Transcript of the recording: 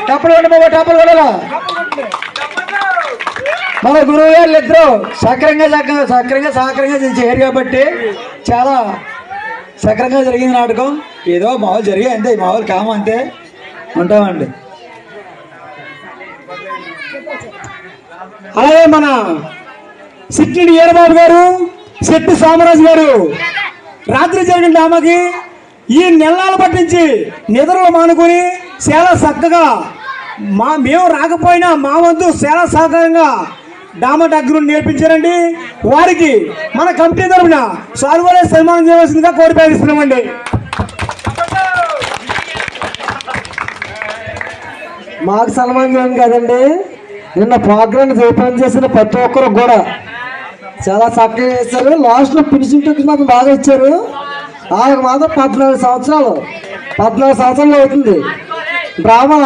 టప్పులు కొట్టు బాబా, టప్పులు కొట్టాలా. మన గురువు గారు ఇద్దరు సక్రంగా చేయరు కాబట్టి చాలా సక్రంగా జరిగింది నాటకం. ఏదో మామూలు జరిగాయి అంతే, మామూలు కామ అంతే ఉంటామండి. అలాగే మన సిట్టిడి ఈరబాబు గారు, శెట్టి సోమరాజు గారు రాత్రి జరిగిన డ్రామాకి ఈ నెలలు పట్టించి నిద్రలు మానుకొని చాలా చక్కగా మేము రాకపోయినా మా వంతు చాలా సహకారంగా డ్రామా దగ్గర నేర్పించారండి. వారికి మన కమిటీ తరఫున సాల్వలే సన్మానం చేయవలసిందిగా కోరి ప్రయత్నిస్తున్నామండి. మాకు సన్మానం చేయడం కదండి, నిన్న ప్రోగ్రామ్ జయపాన్ చేసిన ప్రతి ఒక్కరు కూడా చాలా చక్కగా చేశారు. లాస్ట్లో ఫినిషింగ్ టచ్ మాత్రం బాగా ఇచ్చారు. వాళ్ళకి మాత్రం 14 సంవత్సరాలు అవుతుంది డ్రామా